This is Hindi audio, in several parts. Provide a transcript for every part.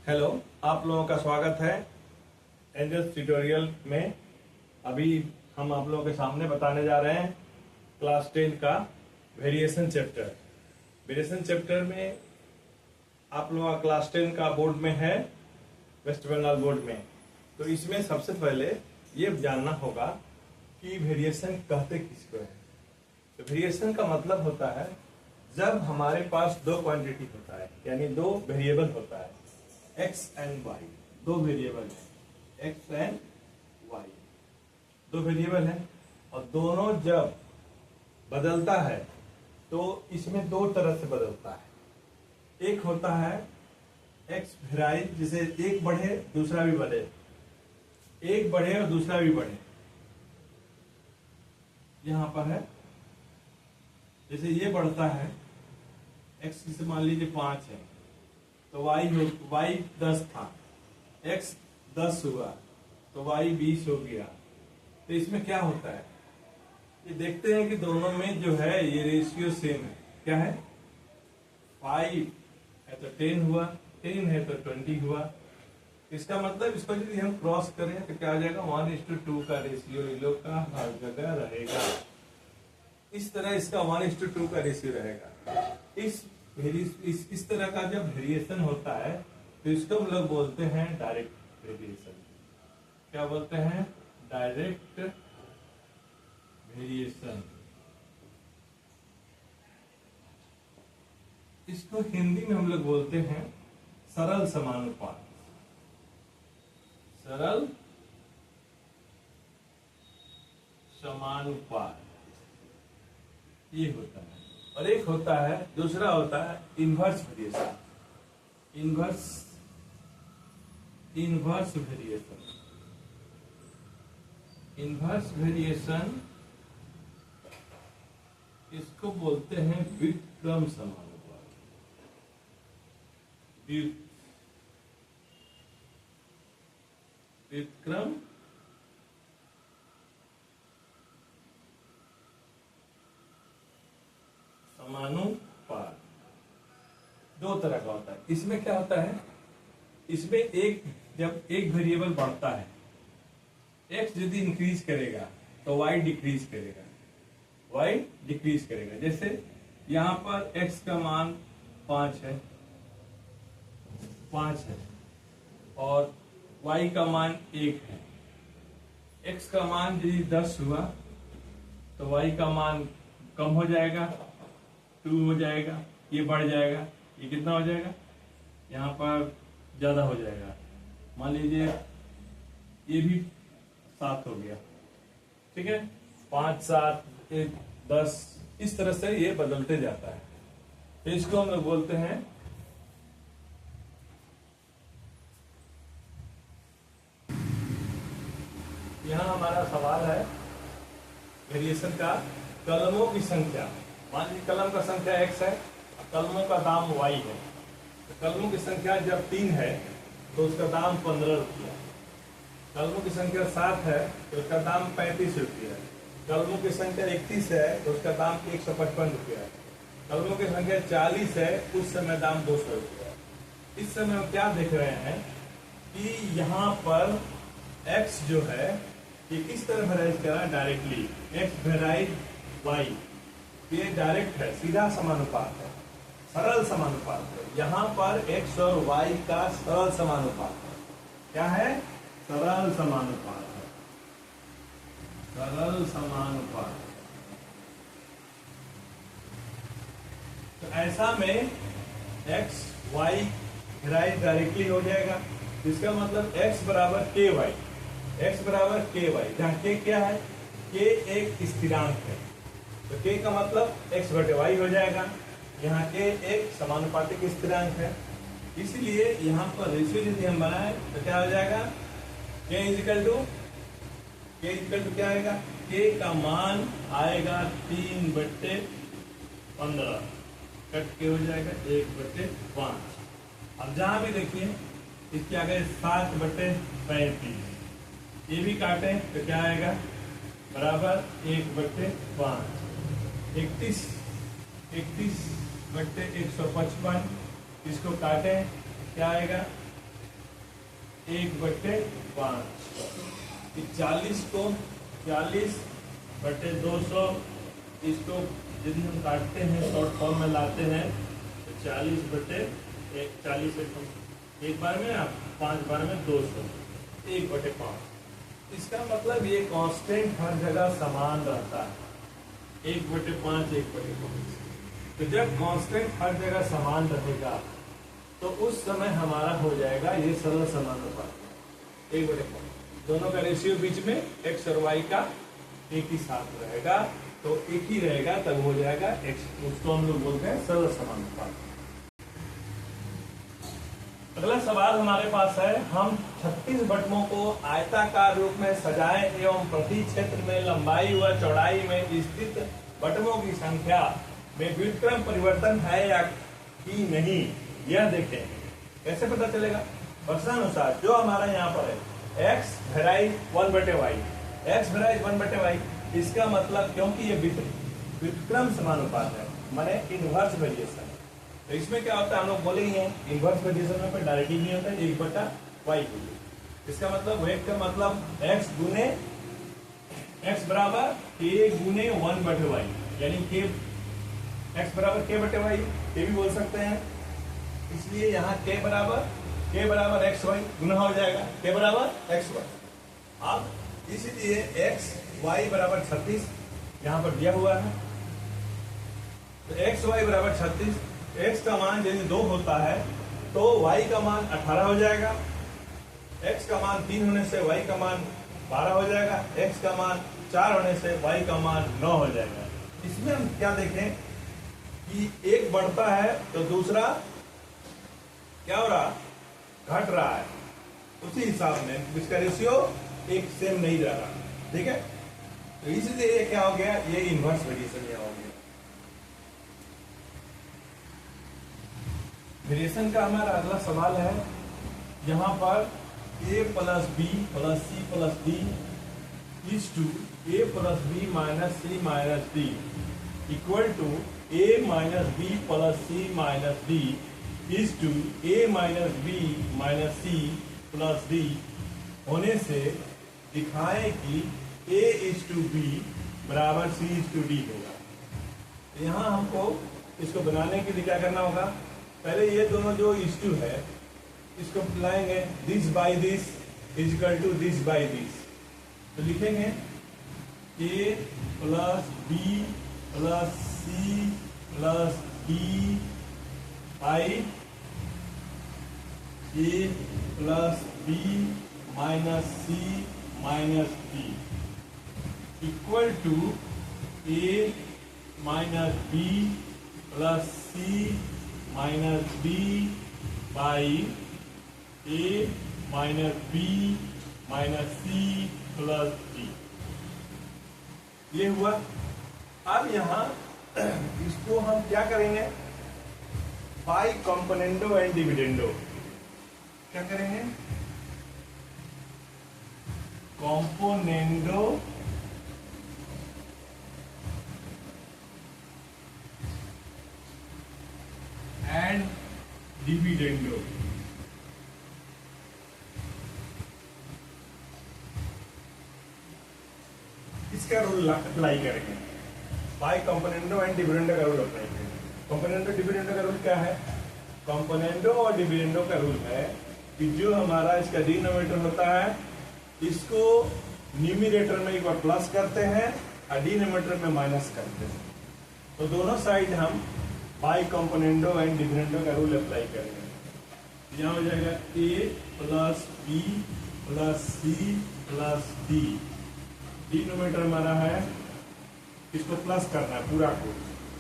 हेलो, आप लोगों का स्वागत है एंजल्स ट्यूटोरियल में। अभी हम आप लोगों के सामने बताने जा रहे हैं क्लास 10 का वेरिएशन चैप्टर। वेरिएशन चैप्टर में आप लोगों का क्लास 10 का बोर्ड में है, वेस्ट बंगाल बोर्ड में। तो इसमें सबसे पहले ये जानना होगा कि वेरिएशन कहते किसको है। तो वेरिएशन का मतलब होता है जब हमारे पास दो क्वांटिटी होता है, यानी दो वेरिएबल होता है, एक्स एंड वाई। दो वेरिएबल है, एक्स एंड वाई दो वेरिएबल है, और दोनों जब बदलता है तो इसमें दो तरह से बदलता है। एक होता है एक्स वेराइज, जिसे एक बढ़े दूसरा भी बढ़े, एक बढ़े और दूसरा भी बढ़े। यहां पर है, जैसे ये बढ़ता है, एक्स से मान लीजिए 5 है तो वाई 10 था, एक्स 10 हुआ तो वाई 20 हो गया। तो इसमें क्या होता है, ये देखते हैं कि दोनों में जो है ये रेशियो सेम है। क्या है, 5 है तो 10 हुआ, 10 है तो 20 हुआ। इसका मतलब इसको यदि हम क्रॉस करें तो क्या आ जाएगा, 1:2 का रेशियो इन लोग का हर जगह रहेगा। इस तरह इसका 1:2 का रेशियो रहेगा। इस तरह का जब वेरिएशन होता है तो इसको हम लोग बोलते हैं डायरेक्ट वेरिएशन। क्या बोलते हैं, डायरेक्ट वेरिएशन। इसको हिंदी में हम लोग बोलते हैं सरल समानुपात। सरल समानुपात ये होता है। और एक होता है, दूसरा होता है inverse variation. Inverse variation. Inverse variation इसको बोलते हैं व्युत्क्रम समानुपात। व्युत्क्रम समानुपात दो तरह का होता है। इसमें क्या होता है, इसमें जब एक वेरिएबल बढ़ता है, एक्स यदि इंक्रीज करेगा तो वाई डिक्रीज करेगा, वाई डिक्रीज करेगा। जैसे यहां पर एक्स का मान 5 है और वाई का मान 1 है। एक्स का मान यदि 10 हुआ तो वाई का मान कम हो जाएगा, 2 हो जाएगा, ये बढ़ जाएगा, ये कितना हो जाएगा, यहाँ पर ज्यादा हो जाएगा। मान लीजिए ये भी 7 हो गया, ठीक है, 5, 7, 1, 10, इस तरह से ये बदलते जाता है। तो इसको हम लोग बोलते हैं यहाँ हमारा सवाल है वेरिएशन का, कलमों की संख्या। मान लीजिए कलम का संख्या x है, कलमों का दाम y है। तो कलमों की संख्या जब 3 है तो उसका दाम 15 रुपया। कलमों की संख्या 7 है तो उसका दाम 35 रुपया। कलमों की संख्या 31 है तो उसका दाम 155 रुपया। कलमों की संख्या 40 है, उस समय दाम 200 रुपया। इस समय हम क्या देख रहे हैं कि यहाँ पर x जो है ये किस तरह वेराइज कर रहा है, डायरेक्टली x वेराइज y। ये डायरेक्ट है, सीधा समानुपात है, सरल समानुपात है। यहाँ पर x और y का सरल समानुपात है। क्या है, सरल समानुपात है, सरल समानुपात। तो ऐसा में x y वेराइज डायरेक्टली हो जाएगा। इसका मतलब x बराबर ky, x बराबर ky, जहाँ k क्या है, k एक स्थिरांक है। तो k का मतलब x बटे y हो जाएगा। यहाँ k एक समानुपातिक स्थिरांक है, इसलिए यहाँ पर रेशियो यदि हम बनाए तो क्या हो जाएगा, k इजिकल टू क्या आएगा, k का मान आएगा 3/15, कट के हो जाएगा 1/5। अब जहां भी देखिए इसके आगे 7/35, ये भी काटे तो क्या आएगा, बराबर 1/5। 31/155, इसको काटें क्या आएगा, 1/5। 40 को 40/200, इसको यदि हम काटते हैं शॉर्ट फॉर्म में लाते हैं तो 40 एक बार में आप 5 बार में 200, 1/5। इसका मतलब ये कांस्टेंट हर जगह समान रहता है, 1/5, 1/5। तो जब कांस्टेंट हर जगह समान रहेगा तो उस समय हमारा हो जाएगा ये सरल समानुपात 1/5। दोनों का रेशियो बीच में x और y का एक ही साथ रहेगा, तो एक ही रहेगा, तब हो जाएगा x। उसको हम लोग बोलते हैं सरल समानुपात। अगला सवाल हमारे पास है, हम 36 बटमों को आयताकार रूप में सजाएं एवं प्रति क्षेत्र में लंबाई व चौड़ाई में स्थित बटमों की संख्या में व्युत्क्रम परिवर्तन है या कि नहीं, यह देखें। कैसे पता चलेगा? प्रश्नानुसार जो हमारा यहाँ पर है x varies 1/y, x varies 1/y, इसका मतलब क्योंकि ये व्युत्क्रम समानुपात है, माने इनवर्स वेरिएशन। तो इसमें क्या होता है, हम लोग बोलेंगे इनवर्स वेरिएशन में डायरेक्टली नहीं होता है 1/y। इसका मतलब वेग का मतलब x गुने x बराबर k गुने 1/y, यानी k x बराबर k/y, ये भी बोल सकते हैं। इसलिए यहाँ k बराबर xy गुना हो जाएगा, k बराबर xy। अब इसलिए x y बराबर 36 यहाँ पर दिया हुआ है, तो x y बराबर 36। x का मान यदि 2 होता है तो y का मान 18 हो जाएगा, x का मान 3 होने से y का मान 12 हो जाएगा, x का मान 4 होने से y का मान 9 हो जाएगा। इसमें हम क्या देखें कि एक बढ़ता है तो दूसरा क्या हो रहा, घट रहा है, उसी हिसाब में इसका रेशियो एक सेम नहीं जा रहा, ठीक है। तो इसलिए ये क्या हो गया, ये इनवर्स वेरिएशन यहाँ हो गया। वेरिएशन का हमारा अगला सवाल है, यहाँ पर a + b + c + d is to a + b - c - d equal to a - b + c - d is to a - b - c + d होने से दिखाएं कि a/b बराबर c/d होगा। यहाँ हमको इसको बनाने के लिए क्या करना होगा, पहले ये दोनों जो इश्टू है इसको लाएंगे, this by this is equal to this by this. तो लिखेंगे a + b + c + d by a + b - c - d equal to a - b + c - d by a - b - c + d। ये हुआ। अब यहाँ इसको हम क्या करेंगे, बाई कंपोनेंडो एंड डिविडेंडो। क्या करेंगे, कंपोनेंडो एंड डिविडेंडो। इसका रूल अप्लाई करेंगे, बाई कंपोनेंडो एंड डिविडेंडो का रूल अप्लाई करेंगे। कंपोनेंडो डिविडेंडो का रूल क्या है, कंपोनेंडो और डिविडेंडो का रूल है कि जो हमारा इसका डिनोमिनेटर होता है इसको न्यूमरेटर में एक बार प्लस करते हैं और डिनोमिनेटर में माइनस करते हैं। तो दोनों साइड हम बाई कंपोनेंडो एंड डिविडेंडो का रूल अप्लाई करेंगे। यहाँ हो जाएगा a + b + c + d। Denominator हमारा है, इसको प्लस करना है पूरा को,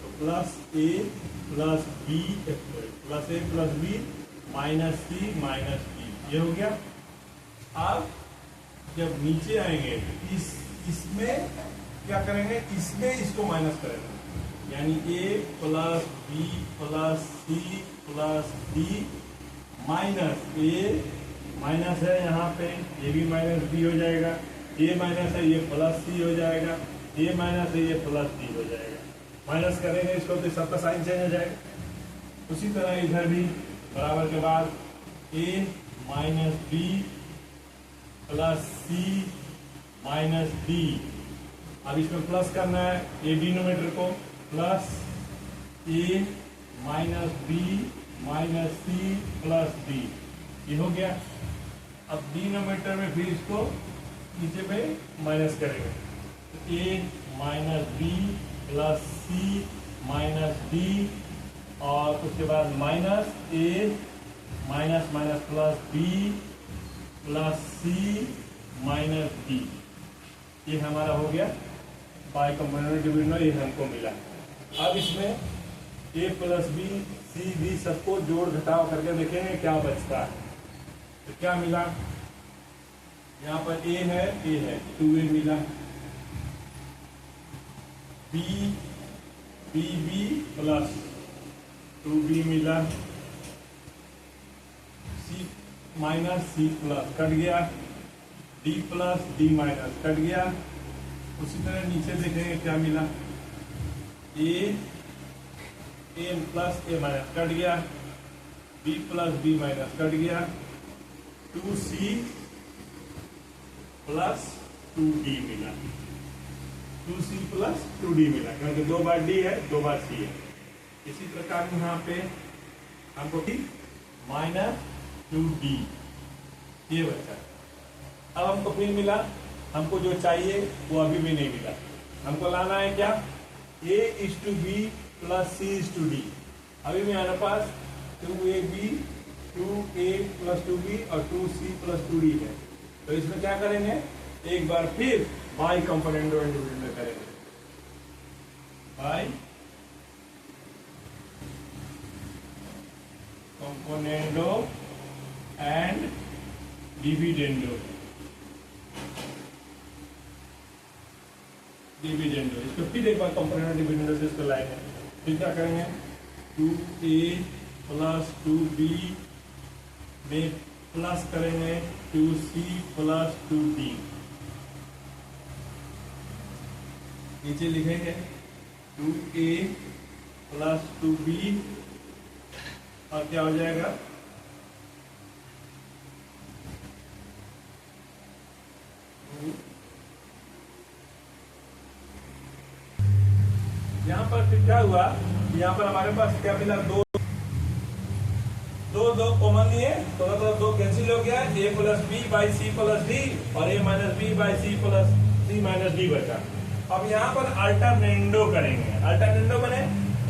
तो +a + b - c - d, ये हो गया। अब जब नीचे आएंगे तो इसमें क्या करेंगे, इसमें इसको माइनस करेंगे, यानी a + b + c + d minus a minus है, यहाँ पे ये भी -b हो जाएगा, a माइनस है ये +c हो जाएगा, a माइनस है ये +d हो जाएगा। माइनस करेंगे इसको तो सबका साइन चेंज हो जाएगा। उसी तरह इधर भी बराबर के बाद a - b plus C minus D. अब इसमें प्लस करना है ए डिनोमिनेटर को, plus A minus B minus C plus D, ये हो गया। अब डिनोमिनेटर में फिर इसको नीचे पे माइनस करेंगे, A minus B plus C minus D, और उसके बाद minus A minus minus plus B plus C minus D. ये हमारा हो गया बाई कंपोनेंट डिविडेंड, ये हमको मिला। अब इसमें ए प्लस बी सी डी सबको जोड़ घटाव करके देखेंगे क्या बचता है। तो क्या मिला, यहाँ पर ए है 2a मिला, बी बी प्लस 2b मिला, C minus C plus cut गया, D plus D minus cut गया। उसी तरह नीचे देखेंगे क्या मिला, A plus A minus cut गया, B plus B minus cut गया, 2c प्लस 2d मिला, 2c प्लस 2d मिला, क्योंकि 2 बार d है 2 बार c है। इसी प्रकार यहाँ पे हमको माइनस 2d ये बचा। अब हमको फिर मिला, हमको जो चाहिए वो अभी भी नहीं मिला। हमको लाना है क्या, a/b प्लस c/d। अभी मेरे पास 2ab 2a प्लस 2b और 2c प्लस 2d है। तो इसमें क्या करेंगे, एक बार फिर बाई कंपोनेंट डिविडेंड करेंगे, बाई कंपोनेंडो एंड डिविडेंडो। इसको फिर एक बार कंपोनेंट डिविडेंडो से इसको लाएंगे। फिर क्या करेंगे, 2a प्लस 2b में प्लस करेंगे 2c प्लस 2d, नीचे लिखेंगे 2a प्लस 2b, और क्या हो जाएगा, यहाँ पर फिर क्या हुआ, यहाँ पर हमारे पास क्या मिला, दो कॉमन लिए तो मतलब 2 कैंसिल हो गया, a plus B by C plus D और a minus B by C plus C minus D बचा। अब यहाँ पर अल्टरनेंडो करेंगे। अल्टरनेंडो बने,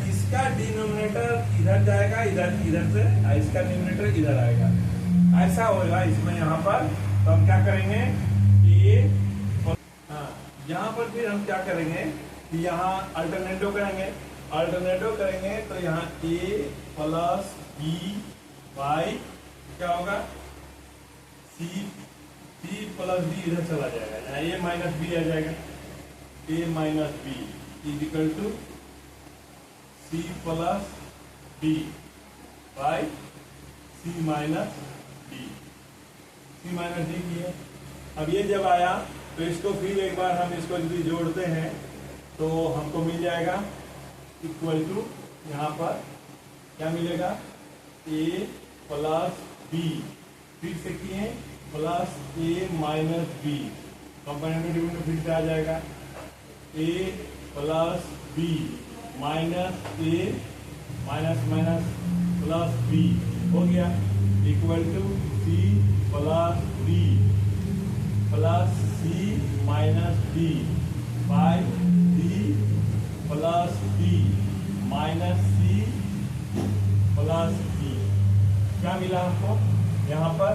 इसका डिनोमिनेटर इधर जाएगा, इधर से, इसका डिनोमिनेटर इधर आएगा, ऐसा होगा इसमें। यहाँ पर तो हम क्या करेंगे, ये यहाँ पर फिर हम क्या करेंगे कि यहाँ अल्टरनेटो करेंगे तो यहाँ a प्लस बी बाई क्या होगा, c प्लस b इधर चला जाएगा, यहाँ a माइनस बी आ जाएगा, a minus B is equal to c plus b by c minus D किया। अब ये जब आया तो इसको फिर एक बार हम इसको यदि जोड़ते हैं तो हमको मिल जाएगा इक्वल टू, यहाँ पर क्या मिलेगा, a प्लस बी, फिर से किए plus a minus B, component dividend फिर से आ जाएगा, a plus B minus a minus minus plus B हो गया, equal to c plus b plus c minus d by d plus b minus c plus d। क्या मिला हमको यहाँ पर।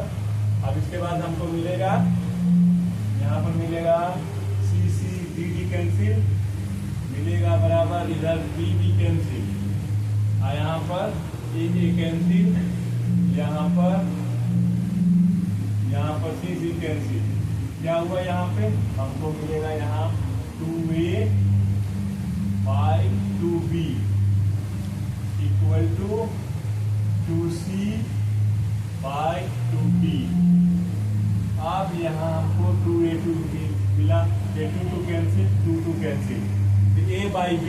अब इसके बाद हमको मिलेगा, यहाँ पर मिलेगा c d d कैंसिल मिलेगा, बराबर इधर b b कैंसिल, और यहाँ पर a कैंसिल, यहाँ पर c कैंसिल। क्या हुआ यहाँ पे, हमको मिलेगा यहाँ 2a by 2b equal to 2c by 2b। अब यहाँ हमको 2a 2b मिला, a 2 cancel, 2 cancel, a by b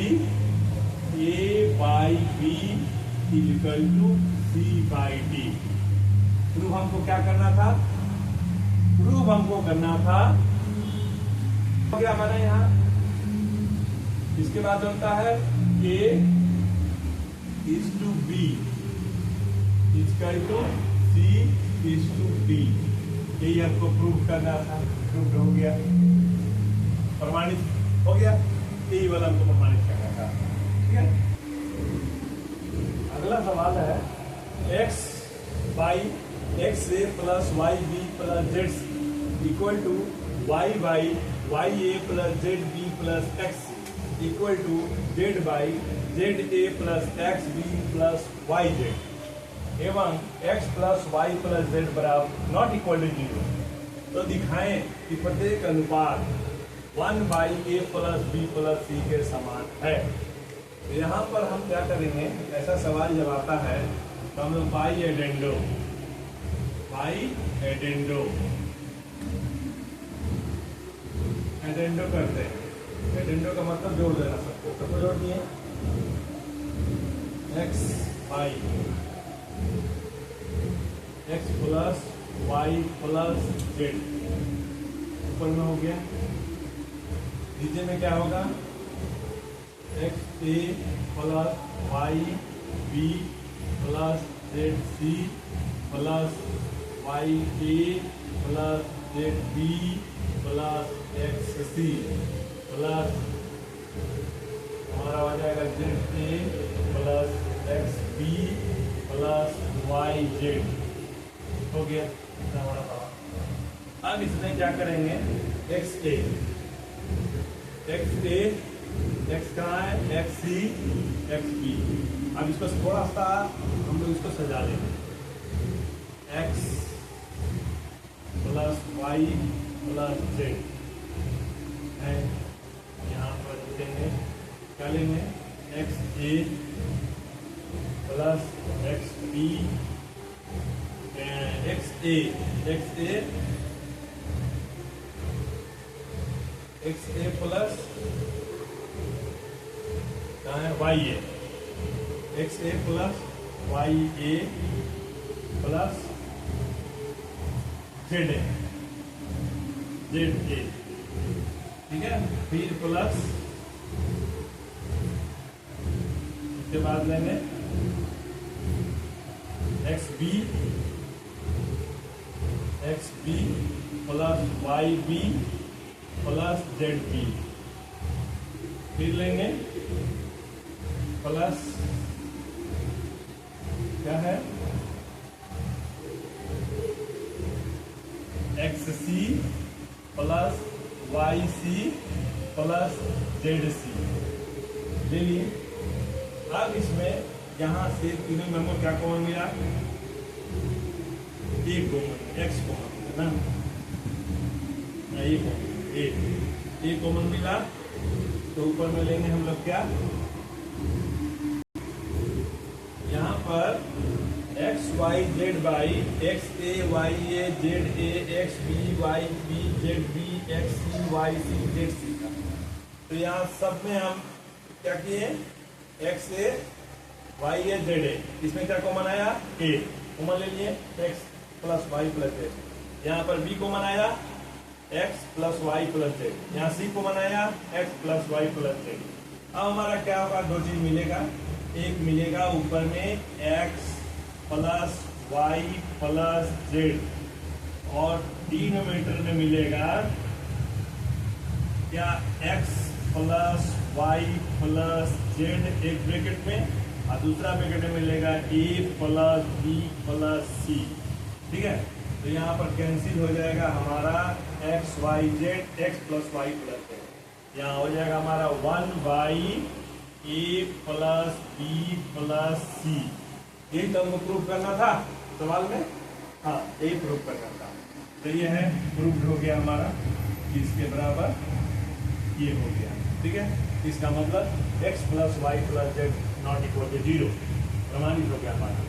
equal to c by d। फिर हमको क्या करना था, प्रूव हमको करना था, हो गया हमारा यहाँ। इसके बाद होता है A is to B is equal to C is to D। यही हमको प्रूव करना था, प्रूव हो गया, प्रमाणित हो गया। यही वाला हमको प्रमाणित करना था, ठीक है। अगला सवाल है x by x A plus Y B plus Z c equal to y by y A plus Z b plus x equal to z by z a plus x B plus y z एवं x plus Y plus z बराबर नॉट इक्वल टू 0। तो दिखाएं कि प्रत्येक अनुपात 1 by a plus B plus c के समान है। तो यहाँ पर हम क्या करेंगे, ऐसा सवाल जब आता है तो हम लोग बाई एडेंडो करते हैं। एडेंडो का मतलब जोड़ देना, सबको जोड़ दिए। X by x plus Y plus z ऊपर में हो गया, नीचे में क्या होगा, एक्स ए plus Y B plus Z c plus Y ए plus Z b plus x सी प्लस हमारा हो जाएगा z a plus x B plus y z. हो गया हमारा पावर। अब इसमें क्या करेंगे, एक्स ए एक्स कहाँ है, एक्स सी एक्स बी। अब इसको थोड़ा सा हम लोग इसको सजा लेंगे, X plus Y plus Z है। यहाँ पर लिखेंगे, क्या लेंगे, एक्स ए प्लस एक्स बी एक्स ए प्लस कहाँ है, Y A, X A plus Y A plus Z A, ठीक है। फिर प्लस इसके बाद लेंगे X B plus Y B plus Z B. फिर लेंगे प्लस क्या है, एक्स सी plus Y C plus Z C ले लिए। अब इसमें यहाँ से तीनों में हमको क्या कॉमन मिला, ए कॉमन, एक्स कॉमन है ना, ए कॉमन मिला। तो ऊपर में लेंगे हम लोग क्या, यहाँ पर X Y Z by x A Y A Z A X B Y B Z B X C Y C Z C का। तो यहाँ सब में हम क्या किए, X A Y A Z A, इसमें क्या कॉमन आया, ए कॉमन ले लिए, X plus Y plus Z. यहाँ पर बी कॉमन आया, X plus Y plus Z. यहाँ सी कॉमन आया, X plus Y plus Z. अब हमारा क्या होगा, दो चीज मिलेगा, एक मिलेगा ऊपर में x plus Y plus z और डिनोमिनेटर में मिलेगा क्या, x plus Y plus z एक ब्रैकेट में, और दूसरा ब्रैकेट में मिलेगा a plus B plus c, ठीक है। तो यहाँ पर कैंसिल हो जाएगा हमारा x Y z, x plus Y plus Z. यहाँ हो जाएगा हमारा 1 by a plus B plus c. यही तो हमको प्रूव करना था सवाल में, हाँ यही प्रूव करना था। तो ये है प्रूव हो गया हमारा, इसके बराबर ये हो गया, ठीक है। इसका मतलब x plus Y plus Z not equal to 0 प्रमाणित हो गया हमारा।